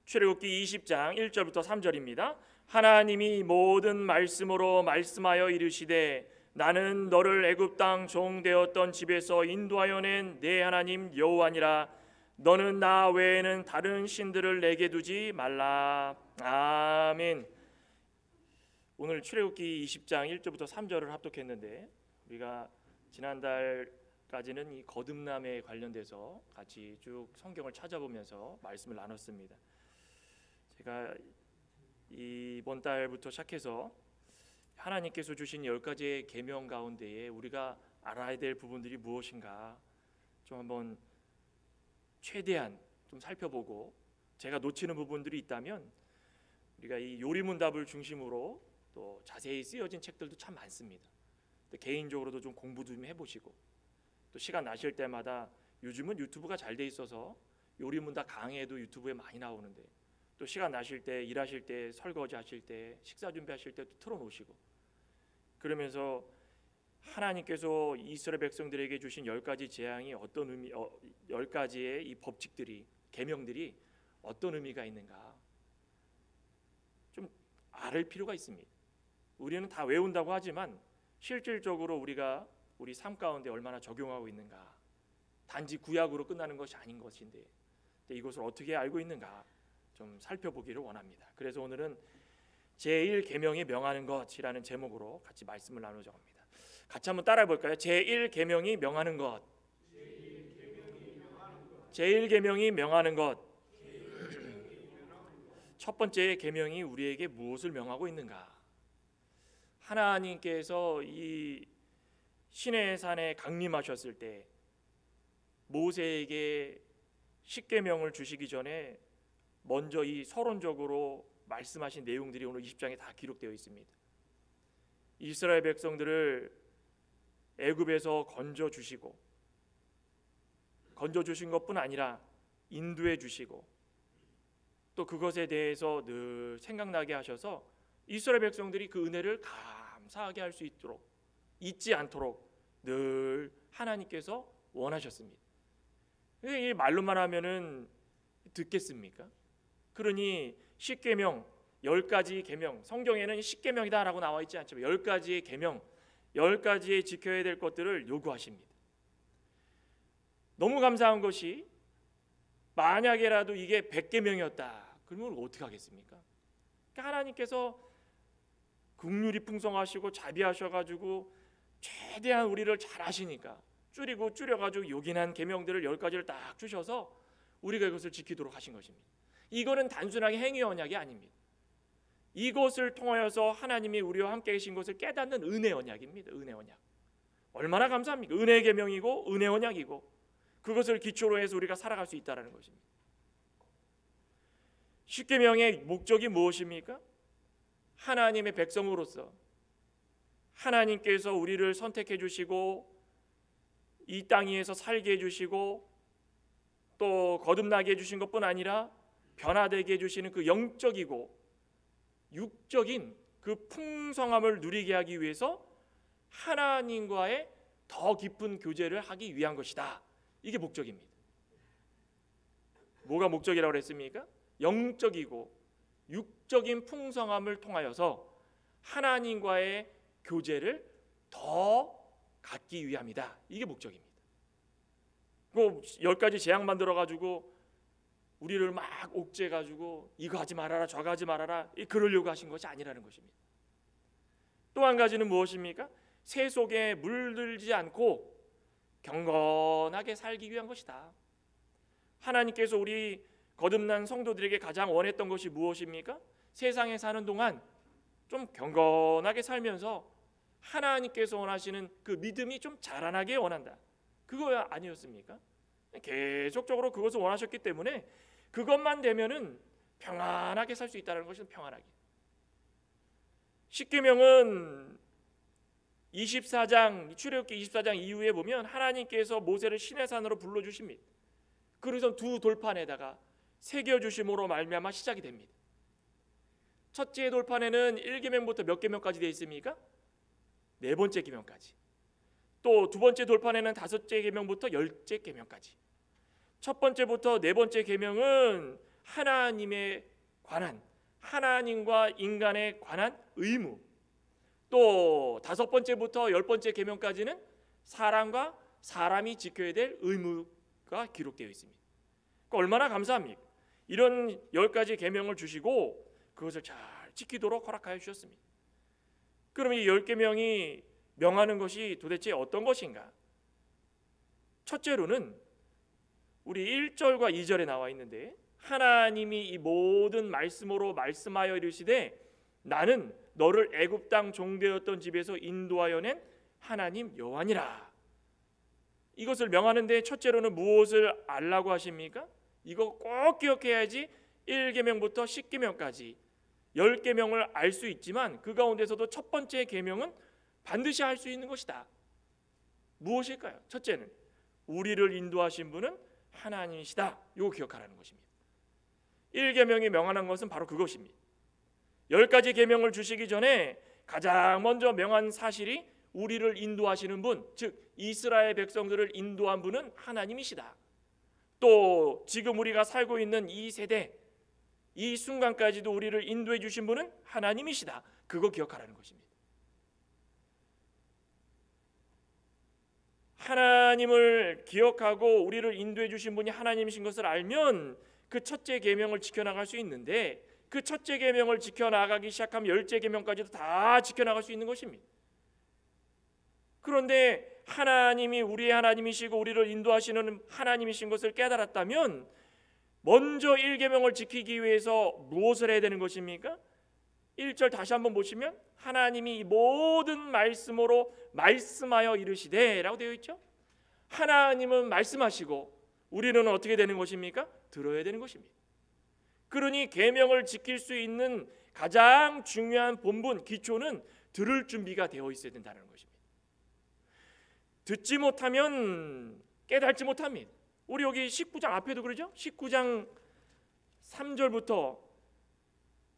출애굽기 20장 1절부터 3절입니다. 하나님이 모든 말씀으로 말씀하여 이르시되 나는 너를 애굽 땅 종 되었던 집에서 인도하여 낸 내 하나님 여호와니라. 너는 나 외에는 다른 신들을 내게 두지 말라. 아멘. 오늘 출애굽기 20장 1절부터 3절을 합독했는데 우리가 지난달까지는 이 거듭남에 관련돼서 같이 쭉 성경을 찾아보면서 말씀을 나눴습니다. 제가 이번 달부터 시작해서 하나님께서 주신 10가지의 계명 가운데에 우리가 알아야 될 부분들이 무엇인가 좀 한번 최대한 좀 살펴보고, 제가 놓치는 부분들이 있다면 우리가 이 요리문답을 중심으로 또 자세히 쓰여진 책들도 참 많습니다. 개인적으로도 좀 공부 좀 해보시고, 또 시간 나실 때마다 요즘은 유튜브가 잘 돼 있어서 요리문답 강의도 유튜브에 많이 나오는데, 또 시간 나실 때, 일하실 때, 설거지 하실 때, 식사 준비하실 때 틀어놓으시고, 그러면서 하나님께서 이스라엘 백성들에게 주신 10가지 재앙이 어떤 의미, 10가지의 이 법칙들이, 계명들이 어떤 의미가 있는가 좀 알을 필요가 있습니다. 우리는 다 외운다고 하지만 실질적으로 우리가 우리 삶 가운데 얼마나 적용하고 있는가, 단지 구약으로 끝나는 것이 아닌 것인데 이것을 어떻게 알고 있는가 좀 살펴보기를 원합니다. 그래서 오늘은 제1계명이 명하는 것이라는 제목으로 같이 말씀을 나누자고 합니다. 같이 한번 따라해 볼까요? 제1계명이 명하는 것. 제1계명이 명하는 것. 첫 번째 계명이 우리에게 무엇을 명하고 있는가? 하나님께서 이 시내산에 강림하셨을 때 모세에게 십계명을 주시기 전에 먼저 이 서론적으로 말씀하신 내용들이 오늘 20장에 다 기록되어 있습니다. 이스라엘 백성들을 애굽에서 건져 주신 것뿐 아니라 인도해 주시고, 또 그것에 대해서 늘 생각나게 하셔서 이스라엘 백성들이 그 은혜를 감사하게 할 수 있도록, 잊지 않도록 늘 하나님께서 원하셨습니다. 이 말로만 하면은 듣겠습니까? 그러니 십계명, 10가지 계명, 성경에는 십계명이다라고 나와 있지 않지만 10가지의 계명, 10가지의 지켜야 될 것들을 요구하십니다. 너무 감사한 것이, 만약에라도 이게 100계명이었다 그러면 어떻게 하겠습니까? 그러니까 하나님께서 긍휼이 풍성하시고 자비하셔가지고 최대한 우리를 잘 아시니까 줄여가지고 요긴한 계명들을 10가지를 딱 주셔서 우리가 이것을 지키도록 하신 것입니다. 이거는 단순하게 행위 언약이 아닙니다. 이것을 통하여서 하나님이 우리와 함께 계신 것을 깨닫는 은혜 언약입니다. 은혜 언약. 얼마나 감사합니까? 은혜의 계명이고 은혜 언약이고, 그것을 기초로 해서 우리가 살아갈 수 있다는 것입니다. 십계명의 목적이 무엇입니까? 하나님의 백성으로서 하나님께서 우리를 선택해 주시고 이 땅 위에서 살게 해주시고 또 거듭나게 해주신 것뿐 아니라 변화되게 해주시는 그 영적이고 육적인 그 풍성함을 누리게 하기 위해서 하나님과의 더 깊은 교제를 하기 위한 것이다. 이게 목적입니다. 뭐가 목적이라고 그랬습니까? 영적이고 육적인 풍성함을 통하여서 하나님과의 교제를 더 갖기 위함이다. 이게 목적입니다. 그 10가지 재앙 만들어가지고 우리를 막 옥죄가지고 이거 하지 말아라 저거 하지 말아라 그러려고 하신 것이 아니라는 것입니다. 또 한 가지는 무엇입니까? 새 속에 물들지 않고 경건하게 살기 위한 것이다. 하나님께서 우리 거듭난 성도들에게 가장 원했던 것이 무엇입니까? 세상에 사는 동안 좀 경건하게 살면서 하나님께서 원하시는 그 믿음이 좀 자라나게 원한다. 그거 아니었습니까? 계속적으로 그것을 원하셨기 때문에 그것만 되면은 평안하게 살 수 있다는 것은 평안하게. 십계명은 24장 출애굽기 24장 이후에 보면 하나님께서 모세를 시내산으로 불러주십니다. 그래서 두 돌판에다가 새겨주심으로 말미암아 시작이 됩니다. 첫째 돌판에는 1계명부터 몇 계명까지 되어 있습니까? 4번째 계명까지. 또 두 번째 돌판에는 5째 계명부터 10째 계명까지. 첫 번째부터 4번째 계명은 하나님에 관한, 하나님과 인간에 관한 의무, 또 5번째부터 10번째 계명까지는 사람과 사람이 지켜야 될 의무가 기록되어 있습니다. 그러니까 얼마나 감사합니까? 이런 10가지 계명을 주시고 그것을 잘 지키도록 허락하여 주셨습니다. 그럼 이 10계명이 명하는 것이 도대체 어떤 것인가? 첫째로는 우리 1절과 2절에 나와 있는데, 하나님이 이 모든 말씀으로 말씀하여 이르시되 나는 너를 애굽 땅 종되었던 집에서 인도하여 낸 하나님 여호와니라. 이것을 명하는데 첫째로는 무엇을 알라고 하십니까? 이거 꼭 기억해야지 1계명부터 10계명까지 10계명을 알 수 있지만 그 가운데서도 첫 번째 계명은 반드시 할 수 있는 것이다. 무엇일까요? 첫째는 우리를 인도하신 분은 하나님이시다. 이거 기억하라는 것입니다. 1계명이 명하는 것은 바로 그것입니다. 10가지 계명을 주시기 전에 가장 먼저 명한 사실이 우리를 인도하시는 분, 즉 이스라엘 백성들을 인도한 분은 하나님이시다. 또 지금 우리가 살고 있는 이 세대, 이 순간까지도 우리를 인도해 주신 분은 하나님이시다. 그거 기억하라는 것입니다. 하나님을 기억하고 우리를 인도해 주신 분이 하나님이신 것을 알면 그 첫째 계명을 지켜나갈 수 있는데, 그 첫째 계명을 지켜나가기 시작하면 10째 계명까지도 다 지켜나갈 수 있는 것입니다. 그런데 하나님이 우리의 하나님이시고 우리를 인도하시는 하나님이신 것을 깨달았다면 먼저 1계명을 지키기 위해서 무엇을 해야 되는 것입니까? 1절 다시 한번 보시면 하나님이 모든 말씀으로 말씀하여 이르시되 라고 되어 있죠. 하나님은 말씀하시고 우리는 어떻게 되는 것입니까? 들어야 되는 것입니다. 그러니 계명을 지킬 수 있는 가장 중요한 본분, 기초는 들을 준비가 되어 있어야 된다는 것입니다. 듣지 못하면 깨닫지 못합니다. 우리 여기 19장 앞에도 그러죠? 19장 3절부터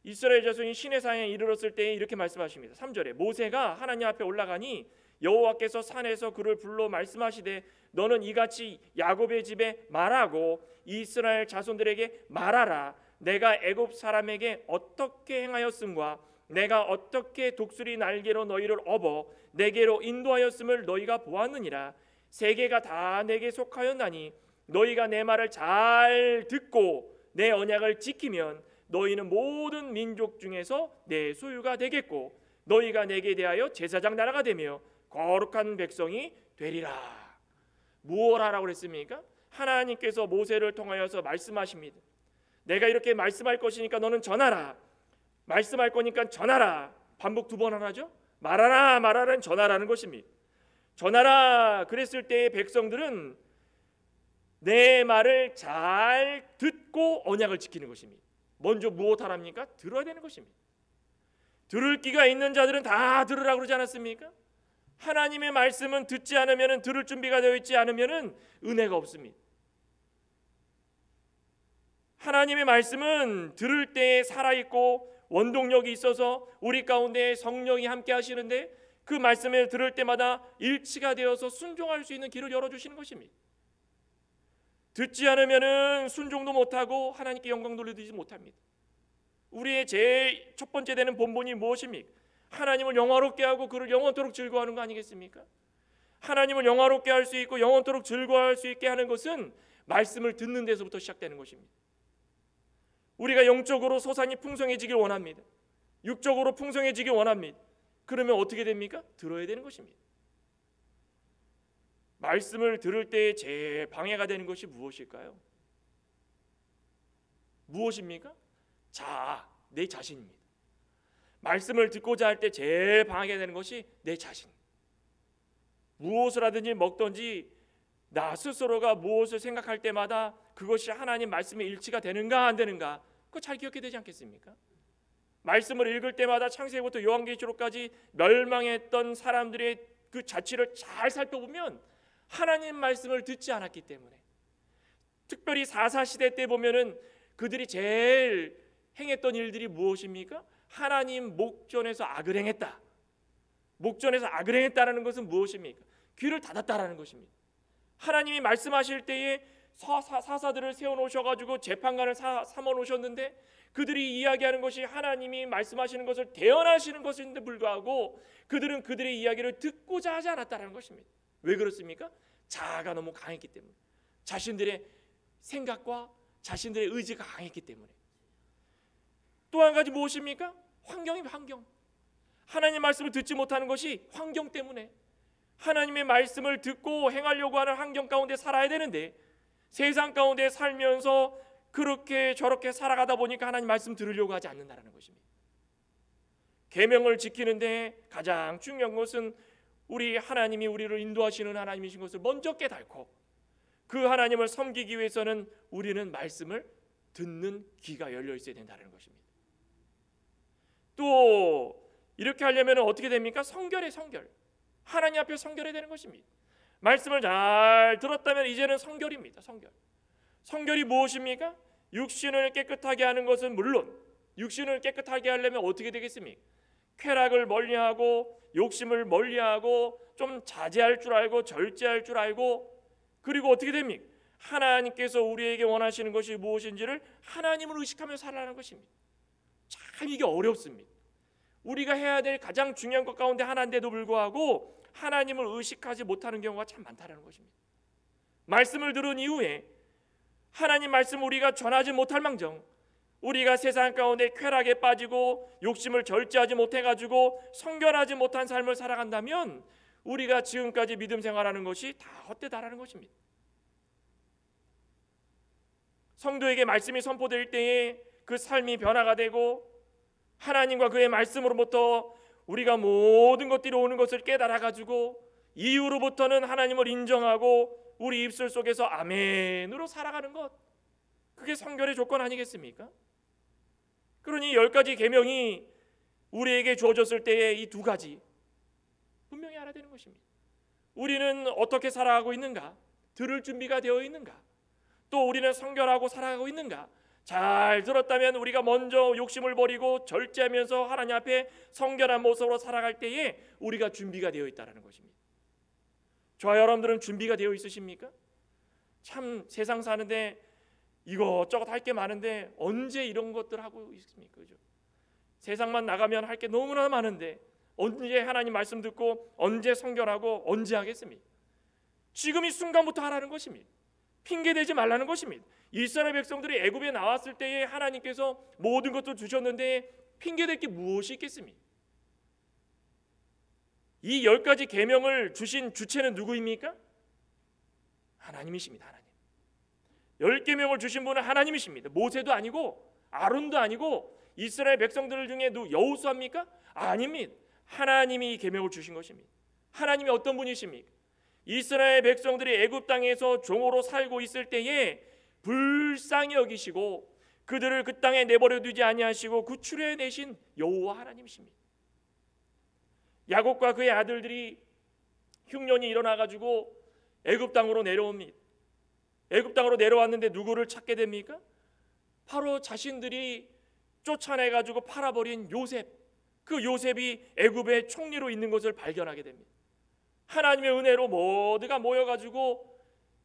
이스라엘 자손이 시내산에 이르렀을 때 이렇게 말씀하십니다. 3절에 모세가 하나님 앞에 올라가니 여호와께서 산에서 그를 불러 말씀하시되 너는 이같이 야곱의 집에 말하고 이스라엘 자손들에게 말하라. 내가 애굽 사람에게 어떻게 행하였음과 내가 어떻게 독수리 날개로 너희를 업어 내게로 인도하였음을 너희가 보았느니라. 세계가 다 내게 속하였나니 너희가 내 말을 잘 듣고 내 언약을 지키면 너희는 모든 민족 중에서 내 소유가 되겠고 너희가 내게 대하여 제사장 나라가 되며 거룩한 백성이 되리라. 무엇 하라고 그랬습니까? 하나님께서 모세를 통하여서 말씀하십니다. 내가 이렇게 말씀할 것이니까 너는 전하라. 말씀할 거니까 전하라. 반복 2번 하나죠. 말하라 말하라는 전하라는 것입니다. 전하라 그랬을 때 백성들은 내 말을 잘 듣고 언약을 지키는 것입니다. 먼저 무엇 하랍니까? 들어야 되는 것입니다. 들을 귀가 있는 자들은 다 들으라고 그러지 않았습니까? 하나님의 말씀은 듣지 않으면, 들을 준비가 되어 있지 않으면 은혜가 없습니다. 하나님의 말씀은 들을 때에 살아있고 원동력이 있어서 우리 가운데 성령이 함께 하시는데 그 말씀을 들을 때마다 일치가 되어서 순종할 수 있는 길을 열어주시는 것입니다. 듣지 않으면 순종도 못하고 하나님께 영광 돌리지 못합니다. 우리의 제일 첫 번째 되는 본분이 무엇입니까? 하나님을 영화롭게 하고 그를 영원토록 즐거워하는 거 아니겠습니까? 하나님을 영화롭게 할 수 있고 영원토록 즐거워할 수 있게 하는 것은 말씀을 듣는 데서부터 시작되는 것입니다. 우리가 영적으로 소산이 풍성해지길 원합니다. 육적으로 풍성해지길 원합니다. 그러면 어떻게 됩니까? 들어야 되는 것입니다. 말씀을 들을 때 제일 방해가 되는 것이 무엇일까요? 무엇입니까? 내 자신입니다. 말씀을 듣고자 할 때 제일 방해가 되는 것이 내 자신. 무엇을 하든지 먹든지 나 스스로가 무엇을 생각할 때마다 그것이 하나님 말씀에 일치가 되는가 안 되는가, 그거 잘 기억해야 되지 않겠습니까? 말씀을 읽을 때마다 창세기부터 요한계시록까지 멸망했던 사람들의 그 자취를 잘 살펴보면 하나님 말씀을 듣지 않았기 때문에, 특별히 사사시대 때 보면은 그들이 제일 행했던 일들이 무엇입니까? 하나님 목전에서 악을 행했다. 목전에서 악을 행했다는 것은 무엇입니까? 귀를 닫았다라는 것입니다. 하나님이 말씀하실 때에 사사들을 세워놓으셔가지고 재판관을 삼아놓으셨는데 그들이 이야기하는 것이 하나님이 말씀하시는 것을 대언하시는 것인데 불구하고 그들은 그들의 이야기를 듣고자 하지 않았다는 것입니다. 왜 그렇습니까? 자아가 너무 강했기 때문에, 자신들의 생각과 자신들의 의지가 강했기 때문에. 또 한 가지 무엇입니까? 환경입니다. 환경. 하나님의 말씀을 듣지 못하는 것이 환경 때문에, 하나님의 말씀을 듣고 행하려고 하는 환경 가운데 살아야 되는데 세상 가운데 살면서 그렇게 저렇게 살아가다 보니까 하나님 말씀 들으려고 하지 않는다는 것입니다. 계명을 지키는데 가장 중요한 것은 우리 하나님이 우리를 인도하시는 하나님이신 것을 먼저 깨닫고 그 하나님을 섬기기 위해서는 우리는 말씀을 듣는 귀가 열려 있어야 된다는 것입니다. 또 이렇게 하려면 어떻게 됩니까? 성결해. 성결. 하나님 앞에 성결해야 되는 것입니다. 말씀을 잘 들었다면 이제는 성결입니다. 성결. 성결이 무엇입니까? 육신을 깨끗하게 하는 것은 물론 육신을 깨끗하게 하려면 어떻게 되겠습니까? 쾌락을 멀리하고 욕심을 멀리하고 좀 자제할 줄 알고 절제할 줄 알고, 그리고 어떻게 됩니까? 하나님께서 우리에게 원하시는 것이 무엇인지를 하나님을 의식하며 살아가는 것입니다. 참 이게 어렵습니다. 우리가 해야 될 가장 중요한 것 가운데 하나인데도 불구하고 하나님을 의식하지 못하는 경우가 참 많다는 것입니다. 말씀을 들은 이후에 하나님 말씀 우리가 전하지 못할 망정 우리가 세상 가운데 쾌락에 빠지고 욕심을 절제하지 못해가지고 성결하지 못한 삶을 살아간다면 우리가 지금까지 믿음 생활하는 것이 다 헛되다라는 것입니다. 성도에게 말씀이 선포될 때에 그 삶이 변화가 되고 하나님과 그의 말씀으로부터 우리가 모든 것들이 오는 것을 깨달아가지고 이후로부터는 하나님을 인정하고 우리 입술 속에서 아멘으로 살아가는 것, 그게 성결의 조건 아니겠습니까? 그러니 10가지 계명이 우리에게 주어졌을 때에 이 2가지 분명히 알아야 되는 것입니다. 우리는 어떻게 살아가고 있는가? 들을 준비가 되어 있는가? 또 우리는 성결하고 살아가고 있는가? 잘 들었다면 우리가 먼저 욕심을 버리고 절제하면서 하나님 앞에 성결한 모습으로 살아갈 때에 우리가 준비가 되어 있다는 것입니다. 저와 여러분들은 준비가 되어 있으십니까? 참 세상 사는데 이것저것 할 게 많은데 언제 이런 것들 하고 있습니까? 그죠? 세상만 나가면 할 게 너무나 많은데 언제 하나님 말씀 듣고 언제 성결하고 언제 하겠습니까? 지금 이 순간부터 하라는 것입니다. 핑계대지 말라는 것입니다. 이스라엘 백성들이 애굽에 나왔을 때에 하나님께서 모든 것을 주셨는데 핑계댈 게 무엇이 있겠습니까? 이 10가지 계명을 주신 주체는 누구입니까? 하나님이십니다. 하나님. 10계명을 주신 분은 하나님이십니다. 모세도 아니고 아론도 아니고 이스라엘 백성들 중에 여호수아입니까? 아닙니다. 하나님이 이 계명을 주신 것입니다. 하나님이 어떤 분이십니까? 이스라엘 백성들이 애굽 땅에서 종으로 살고 있을 때에 불쌍히 여기시고 그들을 그 땅에 내버려 두지 아니하시고 구출해 내신 여호와 하나님이십니다. 야곱과 그의 아들들이 흉년이 일어나 가지고 애굽 땅으로 내려옵니다. 애굽 땅으로 내려왔는데 누구를 찾게 됩니까? 바로 자신들이 쫓아내 가지고 팔아버린 요셉. 그 요셉이 애굽의 총리로 있는 것을 발견하게 됩니다. 하나님의 은혜로 모두가 모여가지고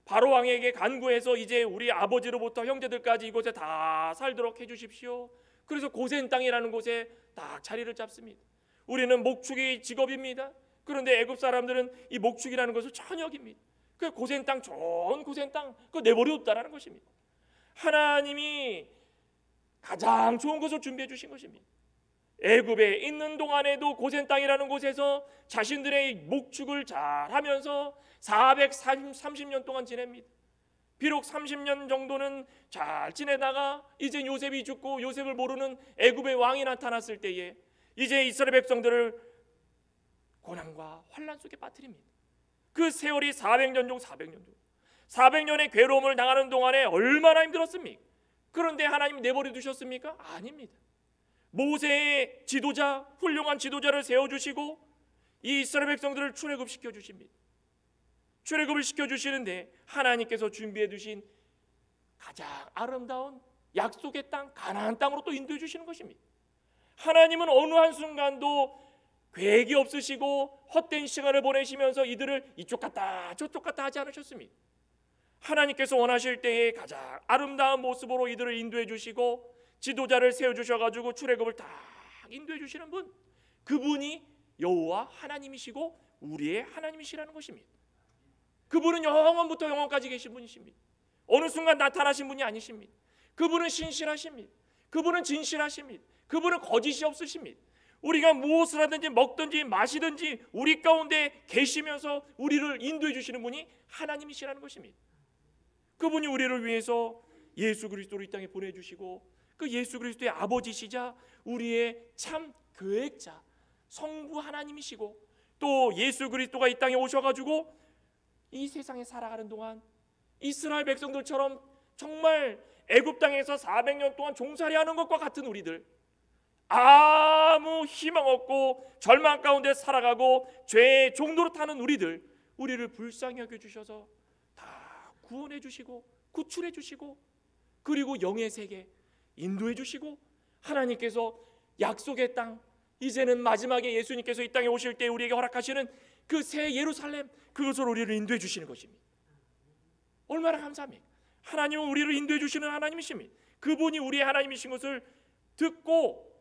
바로 왕에게 간구해서 이제 우리 아버지로부터 형제들까지 이곳에 다 살도록 해주십시오. 그래서 고센 땅이라는 곳에 딱 자리를 잡습니다. 우리는 목축이 직업입니다. 그런데 애굽 사람들은 이 목축이라는 것을 전혀 여깁니다. 그 고센 땅, 좋은 고센 땅, 그거 내버려뒀다라는 것입니다. 하나님이 가장 좋은 것을 준비해 주신 것입니다. 애굽에 있는 동안에도 고센 땅이라는 곳에서 자신들의 목축을 잘 하면서 430년 동안 지냅니다. 비록 30년 정도는 잘 지내다가 이제 요셉이 죽고 요셉을 모르는 애굽의 왕이 나타났을 때에 이제 이스라엘 백성들을 고난과 환난 속에 빠뜨립니다. 그 세월이 400년 중 400년 중 400년의 괴로움을 당하는 동안에 얼마나 힘들었습니까? 그런데 하나님 내버려 두셨습니까? 아닙니다. 모세의 지도자, 훌륭한 지도자를 세워주시고 이 이스라엘 백성들을 출애굽시켜 주십니다. 출애굽을 시켜주시는데 하나님께서 준비해 두신 가장 아름다운 약속의 땅 가나안 땅으로 또 인도해 주시는 것입니다. 하나님은 어느 한순간도 계획이 없으시고 헛된 시간을 보내시면서 이들을 이쪽 갔다 저쪽 갔다 하지 않으셨습니다. 하나님께서 원하실 때에 가장 아름다운 모습으로 이들을 인도해 주시고 지도자를 세워주셔가지고 출애굽을 딱 인도해 주시는 분, 그분이 여호와 하나님이시고 우리의 하나님이시라는 것입니다. 그분은 영원부터 영원까지 계신 분이십니다. 어느 순간 나타나신 분이 아니십니다. 그분은 신실하십니다. 그분은 진실하십니다. 그분은 거짓이 없으십니다. 우리가 무엇을 하든지 먹든지 마시든지 우리 가운데 계시면서 우리를 인도해 주시는 분이 하나님이시라는 것입니다. 그분이 우리를 위해서 예수 그리스도를 이 땅에 보내주시고 그 예수 그리스도의 아버지시자 우리의 참 계획자 성부 하나님이시고 또 예수 그리스도가 이 땅에 오셔가지고 이 세상에 살아가는 동안 이스라엘 백성들처럼 정말 애굽 땅에서 400년 동안 종살이하는 것과 같은 우리들, 아무 희망 없고 절망 가운데 살아가고 죄의 종로로 타는 우리를 불쌍히 여겨주셔서 다 구원해 주시고 구출해 주시고 그리고 영의 세계 인도해 주시고 하나님께서 약속의 땅, 이제는 마지막에 예수님께서 이 땅에 오실 때 우리에게 허락하시는 그 새 예루살렘, 그것으로 우리를 인도해 주시는 것입니다. 얼마나 감사합니까? 하나님은 우리를 인도해 주시는 하나님이십니다. 그분이 우리의 하나님이신 것을 듣고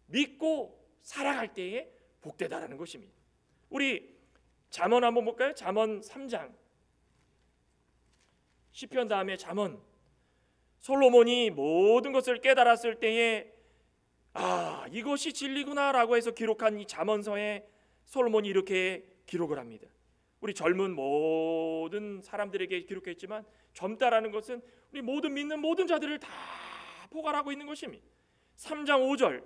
믿고 살아갈 때에 복되다라는 것입니다. 우리 잠언 한번 볼까요? 잠언 3장, 시편 다음에 잠언. 솔로몬이 모든 것을 깨달았을 때에 이것이 진리구나라고 해서 기록한 이 잠언서에 솔로몬이 이렇게 기록을 합니다. 우리 젊은 모든 사람들에게 기록했지만 젊다라는 것은 우리 모든 믿는 모든 자들을 다 포괄하고 있는 것입니다. 3장 5절,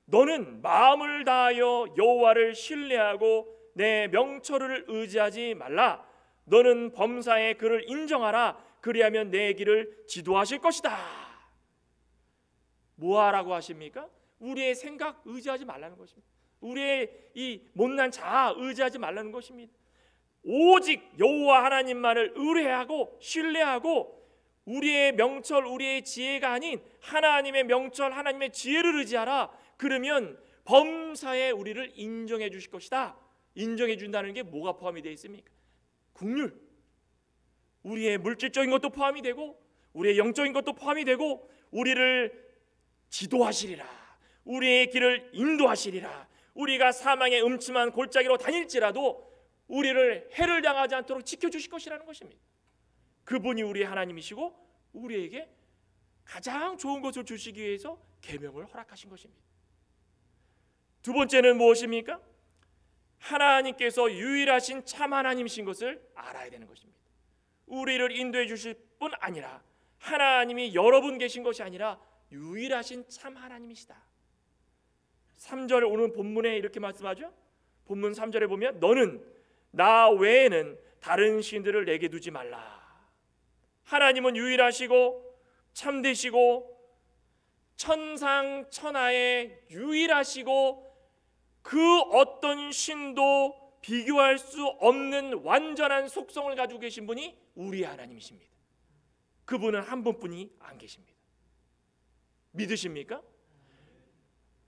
너는 마음을 다하여 여호와를 신뢰하고 내 명철을 의지하지 말라. 너는 범사에 그를 인정하라. 그리하면 내 길을 지도하실 것이다. 뭐하라고 하십니까? 우리의 생각 의지하지 말라는 것입니다. 우리의 이 못난 자아 의지하지 말라는 것입니다. 오직 여호와 하나님만을 의뢰하고 신뢰하고 우리의 명철, 우리의 지혜가 아닌 하나님의 명철, 하나님의 지혜를 의지하라. 그러면 범사에 우리를 인정해 주실 것이다. 인정해 준다는 게 뭐가 포함이 되어 있습니까? 긍휼, 우리의 물질적인 것도 포함이 되고 우리의 영적인 것도 포함이 되고 우리를 지도하시리라. 우리의 길을 인도하시리라. 우리가 사망의 음침한 골짜기로 다닐지라도 우리를 해를 당하지 않도록 지켜주실 것이라는 것입니다. 그분이 우리의 하나님이시고 우리에게 가장 좋은 것을 주시기 위해서 계명을 허락하신 것입니다. 두 번째는 무엇입니까? 하나님께서 유일하신 참 하나님이신 것을 알아야 되는 것입니다. 우리를 인도해 주실 뿐 아니라 하나님이 여러분 계신 것이 아니라 유일하신 참 하나님이시다. 3절 오늘 본문에 이렇게 말씀하죠. 본문 3절에 보면 너는 나 외에는 다른 신들을 내게 두지 말라. 하나님은 유일하시고 참되시고 천상천하에 유일하시고 그 어떤 신도 비교할 수 없는 완전한 속성을 가지고 계신 분이 우리 하나님이십니다. 그분은 한 분뿐이 안 계십니다. 믿으십니까?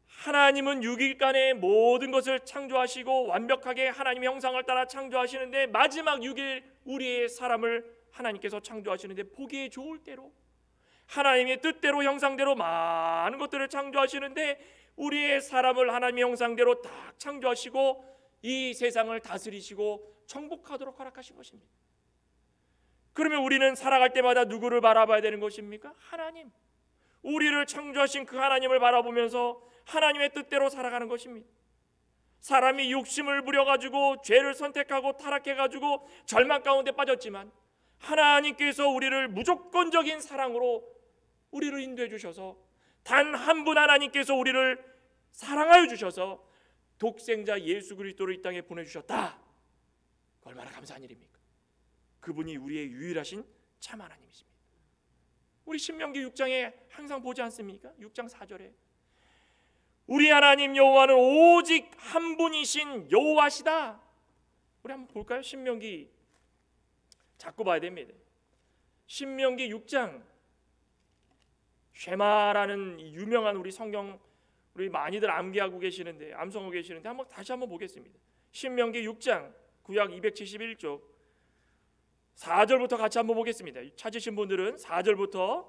하나님은 6일간의 모든 것을 창조하시고 완벽하게 하나님의 형상을 따라 창조하시는데 마지막 6일 우리의 사람을 하나님께서 창조하시는데 보기에 좋을 대로 하나님의 뜻대로 형상대로 많은 것들을 창조하시는데 우리의 사람을 하나님의 형상대로 딱 창조하시고 이 세상을 다스리시고 정복하도록 허락하신 것입니다. 그러면 우리는 살아갈 때마다 누구를 바라봐야 되는 것입니까? 하나님. 우리를 창조하신 그 하나님을 바라보면서 하나님의 뜻대로 살아가는 것입니다. 사람이 욕심을 부려가지고 죄를 선택하고 타락해가지고 절망 가운데 빠졌지만 하나님께서 우리를 무조건적인 사랑으로 우리를 인도해 주셔서 단 한 분 하나님께서 우리를 사랑하여 주셔서 독생자 예수 그리스도를 이 땅에 보내주셨다. 얼마나 감사한 일입니까? 그분이 우리의 유일하신 참 하나님이십니다. 우리 신명기 6장에 항상 보지 않습니까? 6장 4절에 우리 하나님 여호와는 오직 한 분이신 여호와시다. 우리 한번 볼까요? 신명기 자꾸 봐야 됩니다. 신명기 6장 쉐마라는 유명한 우리 성경 우리 많이들 암기하고 계시는데 암송하고 계시는데 다시 한번 보겠습니다. 신명기 6장 구약 271쪽 4절부터 같이 한번 보겠습니다. 찾으신 분들은 4절부터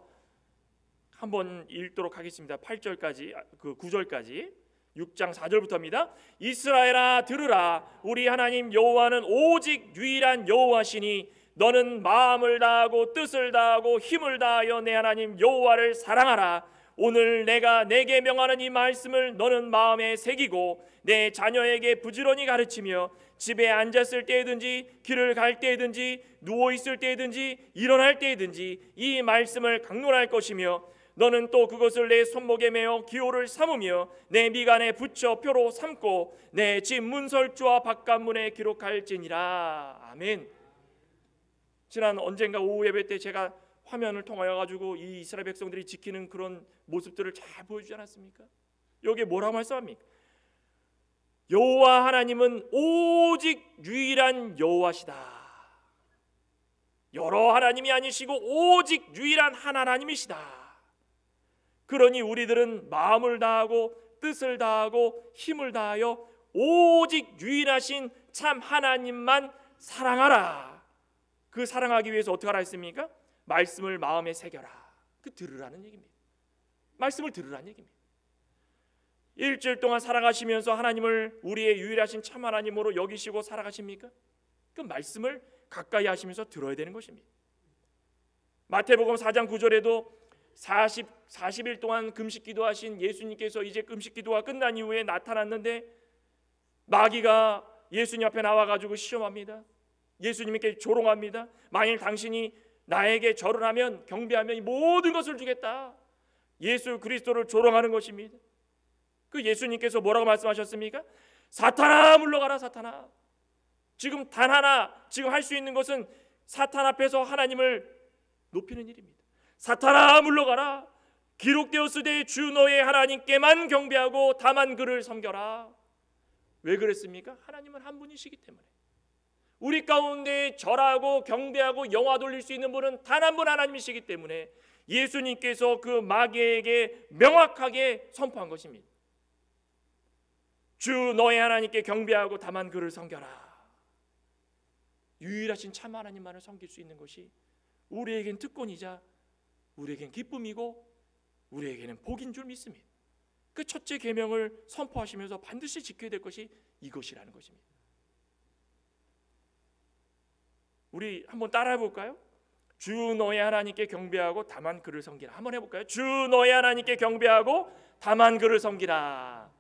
한번 읽도록 하겠습니다. 8절까지, 9절까지. 6장 4절부터입니다. 이스라엘아 들으라. 우리 하나님 여호와는 오직 유일한 여호와시니 너는 마음을 다하고 뜻을 다하고 힘을 다하여 내 하나님 여호와를 사랑하라. 오늘 내가 내게 명하는 이 말씀을 너는 마음에 새기고 내 자녀에게 부지런히 가르치며 집에 앉았을 때든지 길을 갈 때든지 누워 있을 때든지 일어날 때든지 이 말씀을 강론할 것이며 너는 또 그것을 내 손목에 메어 기호를 삼으며 내 미간에 붙여 표로 삼고 내 집 문설주와 바깥문에 기록할지니라. 아멘. 지난 언젠가 오후 예배 때 제가 화면을 통하여 가지고 이 이스라엘 백성들이 지키는 그런 모습들을 잘 보여주지 않았습니까? 여기에 뭐라고 말씀합니까? 여호와 하나님은 오직 유일한 여호와시다. 여러 하나님이 아니시고 오직 유일한 한 하나님이시다. 그러니 우리들은 마음을 다하고 뜻을 다하고 힘을 다하여 오직 유일하신 참 하나님만 사랑하라. 그 사랑하기 위해서 어떻게 하라 했습니까? 말씀을 마음에 새겨라. 그 들으라는 얘기입니다. 말씀을 들으라는 얘기입니다. 일주일 동안 살아가시면서 하나님을 우리의 유일하신 참 하나님으로 여기시고 살아가십니까? 그 말씀을 가까이 하시면서 들어야 되는 것입니다. 마태복음 4장 9절에도 40일 동안 금식 기도하신 예수님께서 이제 금식 기도가 끝난 이후에 나타났는데 마귀가 예수님 앞에 나와가지고 시험합니다. 예수님께 조롱합니다. 만일 당신이 나에게 절을 하면 경배하면 이 모든 것을 주겠다. 예수 그리스도를 조롱하는 것입니다. 그 예수님께서 뭐라고 말씀하셨습니까? 사탄아 물러가라. 사탄아. 지금 단 하나 지금 할 수 있는 것은 사탄 앞에서 하나님을 높이는 일입니다. 사탄아 물러가라. 기록되었으되 주 너의 하나님께만 경배하고 다만 그를 섬겨라. 왜 그랬습니까? 하나님은 한 분이시기 때문에. 우리 가운데 절하고 경배하고 영화 돌릴 수 있는 분은 단 한 분 하나님이시기 때문에 예수님께서 그 마귀에게 명확하게 선포한 것입니다. 주 너의 하나님께 경배하고 다만 그를 섬겨라. 유일하신 참 하나님만을 섬길 수 있는 것이 우리에겐 특권이자 우리에겐 기쁨이고 우리에게는 복인 줄 믿습니다. 그 첫째 계명을 선포하시면서 반드시 지켜야 될 것이 이것이라는 것입니다. 우리 한번 따라해 볼까요? 주 너의 하나님께 경배하고 다만 그를 섬기라. 한번 해볼까요? 주 너의 하나님께 경배하고 다만 그를 섬기라.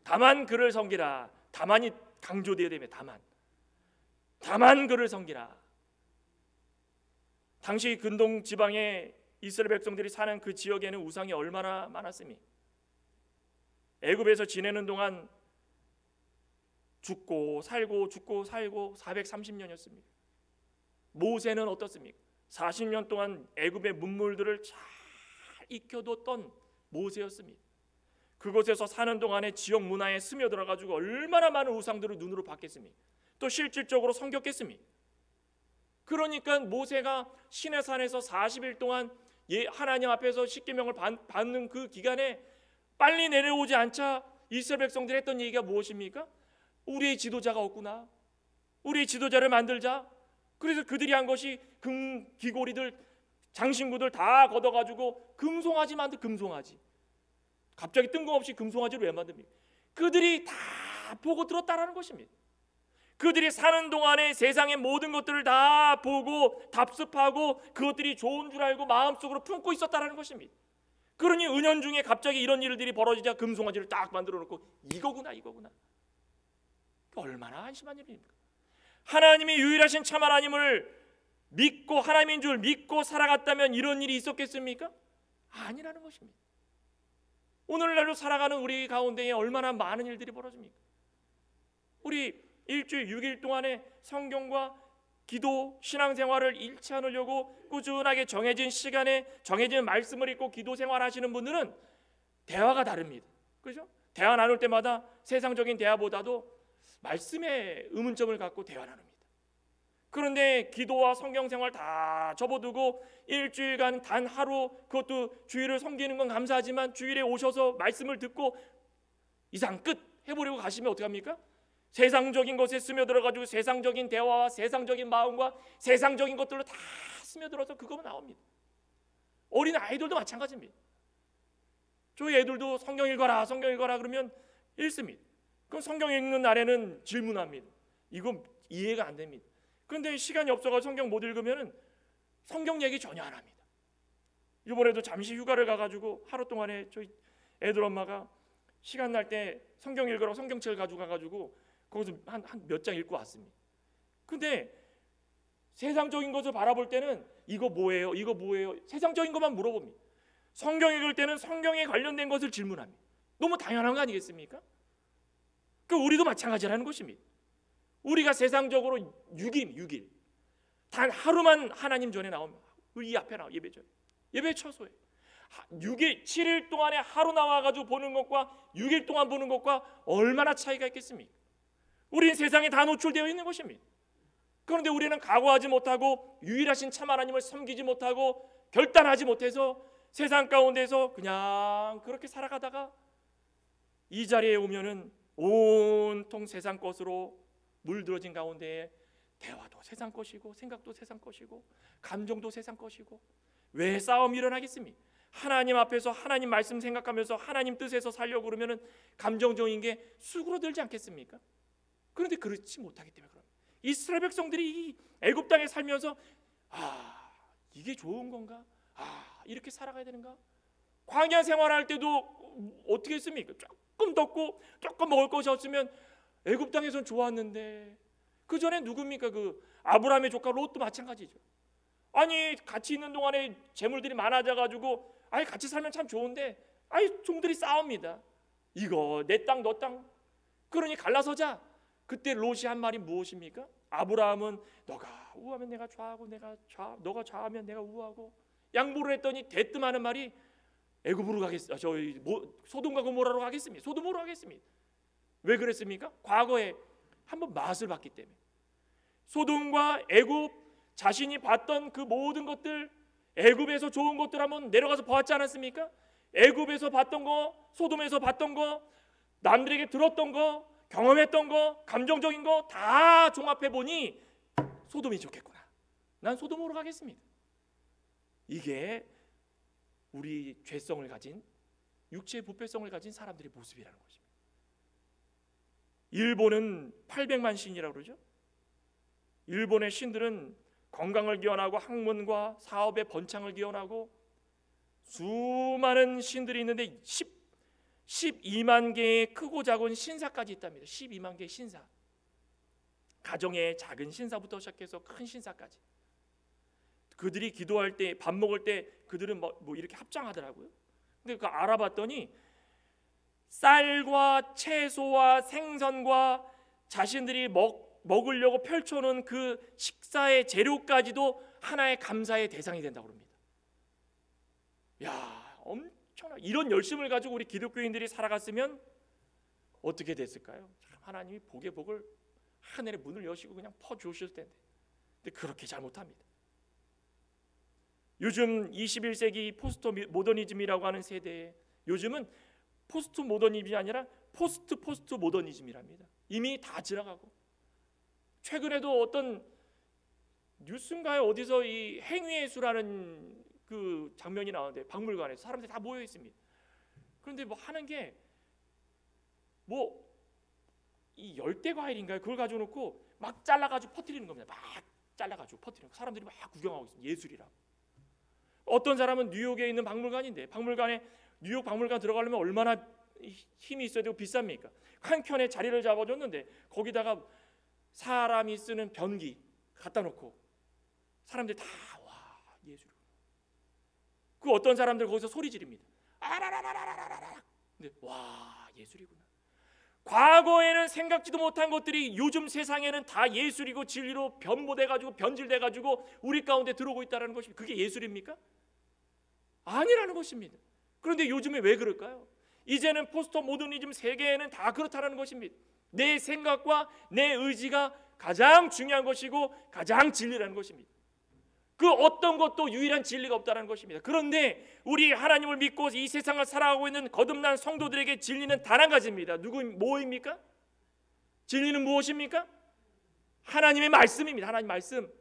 다만 그를 섬기라. 다만이 강조되어야 됩니다. 다만 그를 섬기라. 당시 근동 지방에 이스라엘 백성들이 사는 그 지역에는 우상이 얼마나 많았습니까? 애굽에서 지내는 동안 죽고 살고 430년이었습니다. 모세는 어떻습니까? 40년 동안 애굽의 문물들을 잘 익혀뒀던 모세였습니다. 그곳에서 사는 동안에 지역 문화에 스며들어 가지고 얼마나 많은 우상들을 눈으로 봤겠습니까? 또 실질적으로 섬겼겠습니까? 그러니까 모세가 시내산에서 40일 동안 하나님 앞에서 십계명을 받는 그 기간에 빨리 내려오지 않자 이스라엘 백성들이 했던 얘기가 무엇입니까? 우리의 지도자가 없구나. 우리의 지도자를 만들자. 그래서 그들이 한 것이 귀고리들 장신구들 다 걷어가지고 금송아지 만들. 금송아지. 갑자기 뜬금없이 금송아지를 왜 만듭니까? 그들이 다 보고 들었다라는 것입니다. 그들이 사는 동안에 세상의 모든 것들을 다 보고 답습하고 그것들이 좋은 줄 알고 마음속으로 품고 있었다라는 것입니다. 그러니 은연중에 갑자기 이런 일들이 벌어지자 금송아지를 딱 만들어 놓고 이거구나. 얼마나 한심한 일입니까? 하나님이 유일하신 참 하나님을 믿고 하나님인 줄 믿고 살아갔다면 이런 일이 있었겠습니까? 아니라는 것입니다. 오늘날로 살아가는 우리 가운데에 얼마나 많은 일들이 벌어집니까? 우리 일주일 6일 동안에 성경과 기도, 신앙생활을 잃지 않으려고 꾸준하게 정해진 시간에 정해진 말씀을 읽고 기도 생활하시는 분들은 대화가 다릅니다. 그렇죠? 대화 나눌 때마다 세상적인 대화보다도 말씀에 의문점을 갖고 대화 나눕니다. 그런데 기도와 성경생활 다 접어두고 일주일간 단 하루 그것도 주일을 섬기는 건 감사하지만 주일에 오셔서 말씀을 듣고 이상 끝 해보려고 가시면 어떻게 합니까? 세상적인 것에 스며들어가지고 세상적인 대화와 세상적인 마음과 세상적인 것들로 다 스며들어서 그거만 나옵니다. 어린 아이들도 마찬가지입니다. 저희 애들도 성경 읽어라 성경 읽어라 그러면 읽습니다. 그럼 성경 읽는 날에는 질문합니다. 이건 이해가 안 됩니다. 그런데 시간이 없어서 성경 못 읽으면 성경 얘기 전혀 안 합니다. 이번에도 잠시 휴가를 가가지고 하루 동안에 저희 애들 엄마가 시간 날 때 성경 읽으라고 성경책을 가지고 가가지고 거기서 한 몇 장 읽고 왔습니다. 근데 세상적인 것을 바라볼 때는 이거 뭐예요? 이거 뭐예요? 세상적인 것만 물어봅니다. 성경 읽을 때는 성경에 관련된 것을 질문합니다. 너무 당연한 거 아니겠습니까? 그 우리도 마찬가지라는 것입니다. 우리가 세상적으로 6일 단 하루만 하나님 전에 나오면 이 앞에 나와 예배 처소에 6일 7일 동안에 하루 나와가지고 보는 것과 6일 동안 보는 것과 얼마나 차이가 있겠습니까? 우리는 세상에 다 노출되어 있는 것입니다. 그런데 우리는 각오하지 못하고 유일하신 참 하나님을 섬기지 못하고 결단하지 못해서 세상 가운데서 그냥 그렇게 살아가다가 이 자리에 오면은 온통 세상 것으로 물들어진 가운데에 대화도 세상 것이고 생각도 세상 것이고 감정도 세상 것이고 왜 싸움이 일어나겠습니까? 하나님 앞에서 하나님 말씀 생각하면서 하나님 뜻에서 살려고 그러면은 감정적인 게 수그러들지 않겠습니까? 그런데 그렇지 못하기 때문에 그럽니다. 이스라엘 백성들이 이 애굽 땅에 살면서 이게 좋은 건가? 이렇게 살아가야 되는가? 광야 생활할 때도 어떻게 했습니까? 조금 덥고 조금 먹을 것이 없으면 애굽 땅에선 좋았는데 그 전에 누굽니까? 그 아브라함의 조카 롯도 마찬가지죠. 아니 같이 있는 동안에 재물들이 많아져가지고 같이 살면 참 좋은데 종들이 싸웁니다. 이거 내 땅 너 땅. 그러니 갈라서자. 그때 롯이 한 말이 무엇입니까? 아브라함은 너가 우하면 내가 좌하고 너가 좌하면 내가 우하고 양보를 했더니 대뜸하는 말이 애굽으로 가겠습니다. 소돔과 고모라로 가겠습니다. 소돔으로 가겠습니다. 왜 그랬습니까? 과거에 한번 맛을 봤기 때문에. 소돔과 애굽 자신이 봤던 그 모든 것들, 애굽에서 좋은 것들 한번 내려가서 보았지 않았습니까? 애굽에서 봤던 거, 소돔에서 봤던 거, 남들에게 들었던 거, 경험했던 거, 감정적인 거 다 종합해 보니 소돔이 좋겠구나. 난 소돔으로 가겠습니다. 이게 우리 죄성을 가진 육체의 부패성을 가진 사람들의 모습이라는 것입니다. 일본은 800만 신이라고 그러죠. 일본의 신들은 건강을 기원하고 학문과 사업의 번창을 기원하고 수많은 신들이 있는데 12만 개의 크고 작은 신사까지 있답니다. 12만 개의 신사. 가정의 작은 신사부터 시작해서 큰 신사까지. 그들이 기도할 때, 밥 먹을 때 그들은 뭐 이렇게 합장하더라고요. 근데 그거 알아봤더니 쌀과 채소와 생선과 자신들이 먹으려고 펼쳐놓은 그 식사의 재료까지도 하나의 감사의 대상이 된다고 합니다. 야, 엄청나. 이런 열심을 가지고 우리 기독교인들이 살아갔으면 어떻게 됐을까요? 하나님이 복의 복을 하늘의 문을 여시고 그냥 퍼주셨을 텐데. 근데 그렇게 잘 못합니다. 요즘 21세기 포스트 모더니즘이라고 하는 세대에 요즘은 포스트 모더니즘이 아니라 포스트 모더니즘이랍니다. 이미 다 지나가고. 최근에도 어떤 뉴스인가에 어디서 이 행위예술하는 그 장면이 나오는데 박물관에서 사람들이 다 모여 있습니다. 그런데 뭐 하는 게 이 열대 과일인가요? 그걸 가지고 놓고 막 잘라가지고 퍼뜨리는 겁니다. 막 잘라가지고 퍼뜨리는 거. 사람들이 막 구경하고 있습니다. 예술이라고. 어떤 사람은 뉴욕에 있는 박물관인데 뉴욕 박물관 들어가려면 얼마나 힘이 있어야 되고 비쌉니까? 한 켠에 자리를 잡아줬는데 거기다가 사람이 쓰는 변기 갖다 놓고 사람들이 다 예술이고. 그 어떤 사람들 거기서 소리 지릅니다. 아라라라라라라라. 근데 예술이구나. 과거에는 생각지도 못한 것들이 요즘 세상에는 다 예술이고 진리로 변모돼가지고 변질돼가지고 우리 가운데 들어오고 있다는 것이 그게 예술입니까? 아니라는 것입니다. 그런데 요즘에 왜 그럴까요? 이제는 포스트 모더니즘 세계에는 다 그렇다는 것입니다. 내 생각과 내 의지가 가장 중요한 것이고 가장 진리라는 것입니다. 그 어떤 것도 유일한 진리가 없다는 것입니다. 그런데 우리 하나님을 믿고 이 세상을 살아가고 있는 거듭난 성도들에게 진리는 단 한 가지입니다. 뭐입니까? 진리는 무엇입니까? 하나님의 말씀입니다. 하나님 말씀.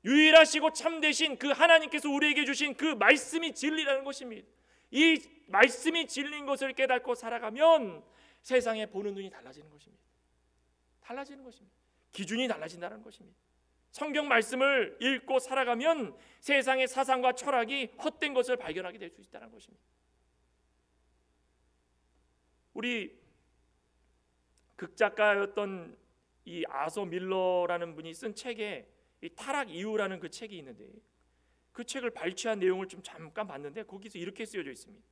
유일하시고 참되신 그 하나님께서 우리에게 주신 그 말씀이 진리라는 것입니다. 이 말씀이 진리인 것을 깨닫고 살아가면 세상에 보는 눈이 달라지는 것입니다. 달라지는 것입니다. 기준이 달라진다는 것입니다. 성경 말씀을 읽고 살아가면 세상의 사상과 철학이 헛된 것을 발견하게 될 수 있다는 것입니다. 우리 극작가였던 이 아서 밀러라는 분이 쓴 책에 이 타락 이유라는 그 책이 있는데, 그 책을 발췌한 내용을 좀 잠깐 봤는데 거기서 이렇게 쓰여져 있습니다.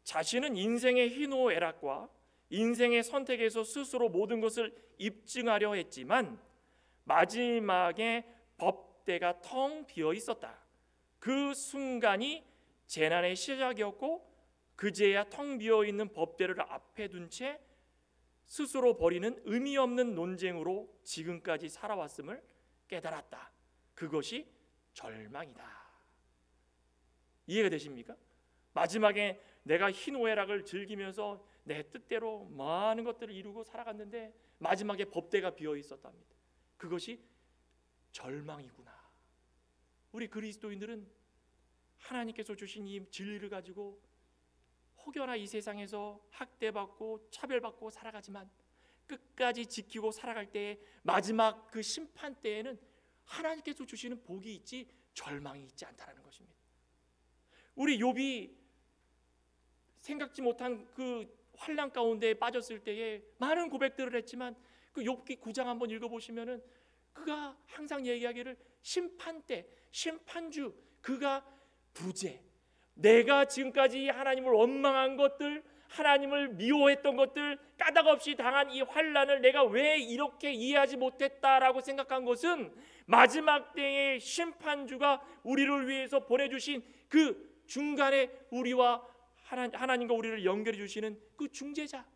자신은 인생의 희노애락과 인생의 선택에서 스스로 모든 것을 입증하려 했지만 마지막에 법대가 텅 비어 있었다. 그 순간이 재난의 시작이었고 그제야 텅 비어 있는 법대를 앞에 둔 채 스스로 벌이는 의미 없는 논쟁으로 지금까지 살아왔음을 깨달았다. 그것이 절망이다. 이해가 되십니까? 마지막에 내가 희노애락을 즐기면서 내 뜻대로 많은 것들을 이루고 살아갔는데 마지막에 법대가 비어 있었답니다. 그것이 절망이구나. 우리 그리스도인들은 하나님께서 주신 이 진리를 가지고 혹여나 이 세상에서 학대받고 차별받고 살아가지만 끝까지 지키고 살아갈 때에 마지막 그 심판 때에는 하나님께서 주시는 복이 있지 절망이 있지 않다는 것입니다. 우리 욥이 생각지 못한 그 환난 가운데 빠졌을 때에 많은 고백들을 했지만 그 욥기 9장 한번 읽어보시면은 그가 항상 얘기하기를 심판 때 심판주 그가 부재, 내가 지금까지 하나님을 원망한 것들, 하나님을 미워했던 것들, 까닭 없이 당한 이 환난을 내가 왜 이렇게 이해하지 못했다라고 생각한 것은 마지막 때의 심판주가 우리를 위해서 보내주신 그 중간에 우리와 하나님과 우리를 연결해 주시는 그 중재자,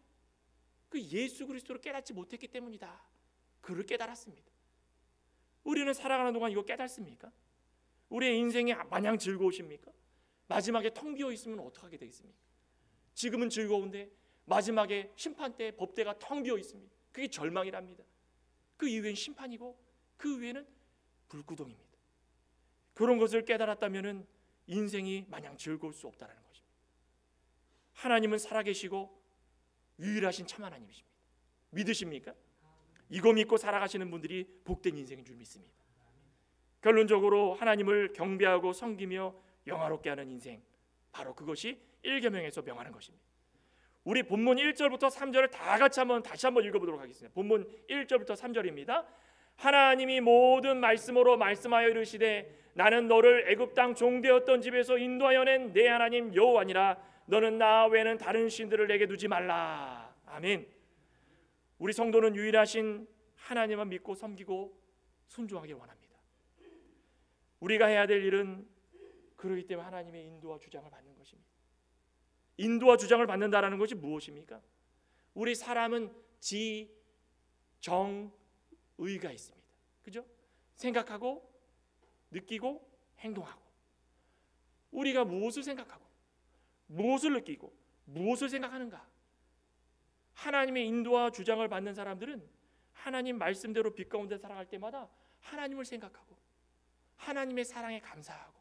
그 예수 그리스도를 깨닫지 못했기 때문이다. 그를 깨달았습니다. 우리는 살아가는 동안 이거 깨닫습니까? 우리의 인생이 마냥 즐거우십니까? 마지막에 텅 비어 있으면 어떡하게 되겠습니까? 지금은 즐거운데 마지막에 심판 때 법대가 텅 비어 있습니다. 그게 절망이랍니다. 그 이후엔 심판이고 그 이후에는 불구덩입니다. 그런 것을 깨달았다면 인생이 마냥 즐거울 수 없다는 것입니다. 하나님은 살아계시고 유일하신 참 하나님이십니다. 믿으십니까? 이거 믿고 살아가시는 분들이 복된 인생인 줄 믿습니다. 결론적으로 하나님을 경배하고 섬기며 영화롭게 하는 인생, 바로 그것이 1계명에서 명하는 것입니다. 우리 본문 1절부터 3절을 다 같이 다시 한번 읽어보도록 하겠습니다. 본문 1절부터 3절입니다. 하나님이 모든 말씀으로 말씀하여 이르시되 나는 너를 애굽 땅 종되었던 집에서 인도하여 낸 내 하나님 여호와니라. 너는 나 외에는 다른 신들을 내게 두지 말라. 아멘. 우리 성도는 유일하신 하나님만 믿고 섬기고 순종하길 원합니다. 우리가 해야 될 일은 그러기 때문에 하나님의 인도와 주장을 받는 것입니다. 인도와 주장을 받는다라는 것이 무엇입니까? 우리 사람은 지, 정, 의가 있습니다. 그죠? 생각하고 느끼고 행동하고, 우리가 무엇을 생각하고 무엇을 느끼고 무엇을 생각하는가? 하나님의 인도와 주장을 받는 사람들은 하나님 말씀대로 빛 가운데 살아갈 때마다 하나님을 생각하고 하나님의 사랑에 감사하고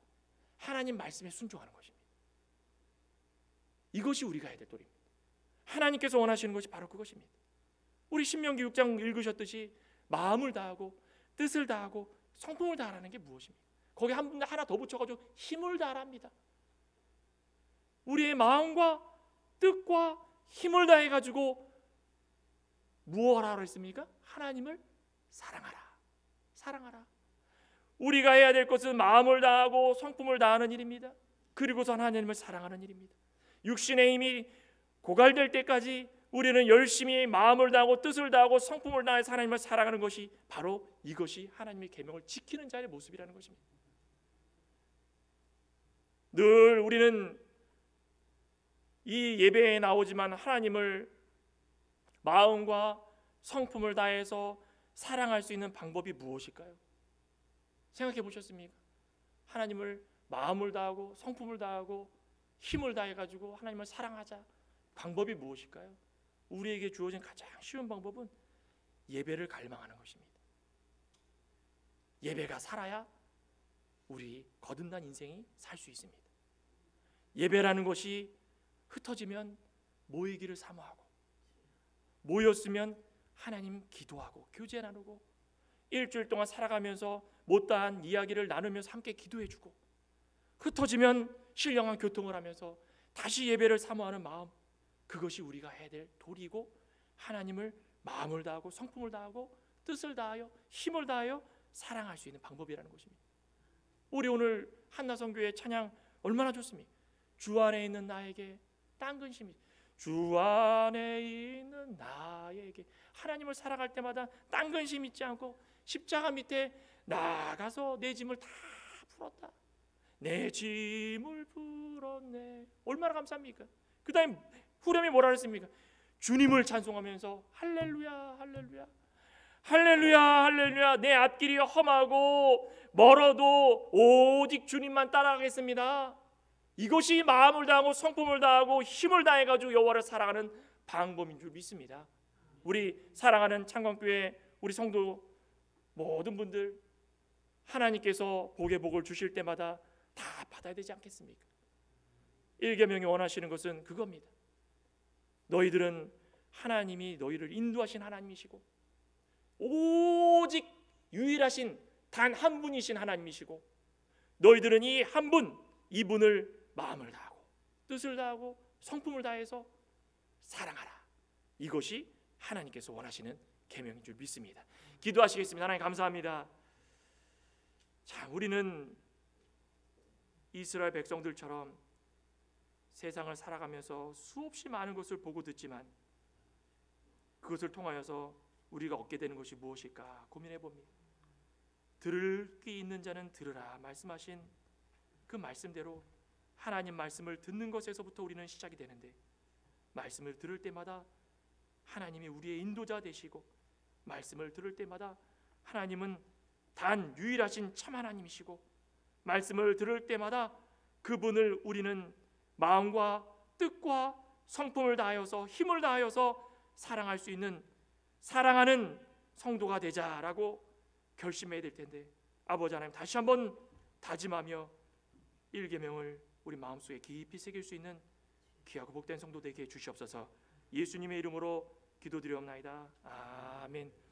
하나님 말씀에 순종하는 것입니다. 이것이 우리가 해야 될 도리입니다. 하나님께서 원하시는 것이 바로 그것입니다. 우리 신명기 6장 읽으셨듯이 마음을 다하고 뜻을 다하고 성품을 다하라는 게 무엇입니까? 거기 하나 더 붙여가지고 힘을 다하랍니다. 우리의 마음과 뜻과 힘을 다해가지고 무엇 하라 했습니까? 하나님을 사랑하라. 사랑하라. 우리가 해야 될 것은 마음을 다하고 성품을 다하는 일입니다. 그리고선 하나님을 사랑하는 일입니다. 육신의 힘이 고갈될 때까지 우리는 열심히 마음을 다하고 뜻을 다하고 성품을 다해서 하나님을 사랑하는 것이 바로 이것이 하나님의 계명을 지키는 자의 모습이라는 것입니다. 늘 우리는 이 예배에 나오지만 하나님을 마음과 성품을 다해서 사랑할 수 있는 방법이 무엇일까요? 생각해 보셨습니까? 하나님을 마음을 다하고 성품을 다하고 힘을 다해가지고 하나님을 사랑하자. 방법이 무엇일까요? 우리에게 주어진 가장 쉬운 방법은 예배를 갈망하는 것입니다. 예배가 살아야 우리 거듭난 인생이 살 수 있습니다. 예배라는 것이 흩어지면 모이기를 사모하고, 모였으면 하나님 기도하고 교제 나누고, 일주일 동안 살아가면서 못다한 이야기를 나누면서 함께 기도해주고, 흩어지면 신령한 교통을 하면서 다시 예배를 사모하는 마음, 그것이 우리가 해야 될 도리고, 하나님을 마음을 다하고 성품을 다하고 뜻을 다하여 힘을 다하여 사랑할 수 있는 방법이라는 것입니다. 우리 오늘 한나성교회 찬양 얼마나 좋습니까? 주 안에 있는 나에게 딴 근심이, 주 안에 있는 나에게, 하나님을 살아갈 때마다 딴 근심 있지 않고 십자가 밑에 나가서 내 짐을 다 풀었다, 내 짐을 풀었네, 얼마나 감사합니까? 그 다음에 후렴이 뭐라 그랬습니까? 주님을 찬송하면서 할렐루야 할렐루야 할렐루야 할렐루야, 내 앞길이 험하고 멀어도 오직 주님만 따라가겠습니다. 이것이 마음을 다하고 성품을 다하고 힘을 다해가지고 여호와를 사랑하는 방법인 줄 믿습니다. 우리 사랑하는 창광교회 우리 성도 모든 분들, 하나님께서 복의 복을 주실 때마다 다 받아야 되지 않겠습니까? 일계명이 원하시는 것은 그겁니다. 너희들은 하나님이 너희를 인도하신 하나님이시고, 오직 유일하신 단 한 분이신 하나님이시고, 너희들은 이 한 분, 이분을 마음을 다하고 뜻을 다하고 성품을 다해서 사랑하라. 이것이 하나님께서 원하시는 계명인 줄 믿습니다. 기도하시겠습니다. 하나님 감사합니다. 자, 우리는 이스라엘 백성들처럼 세상을 살아가면서 수없이 많은 것을 보고 듣지만, 그것을 통하여서 우리가 얻게 되는 것이 무엇일까 고민해 봅니다. 들을 귀 있는 자는 들으라 말씀하신 그 말씀대로 하나님 말씀을 듣는 것에서부터 우리는 시작이 되는데, 말씀을 들을 때마다 하나님이 우리의 인도자 되시고, 말씀을 들을 때마다 하나님은 단 유일하신 참 하나님이시고, 말씀을 들을 때마다 그분을 우리는 마음과 뜻과 성품을 다하여서 힘을 다하여서 사랑할 수 있는 사랑하는 성도가 되자라고 결심해야 될 텐데, 아버지 하나님 다시 한번 다짐하며 일계명을 우리 마음속에 깊이 새길 수 있는 귀하고 복된 성도 되게 해 주시옵소서. 예수님의 이름으로 기도드리옵나이다. 아멘.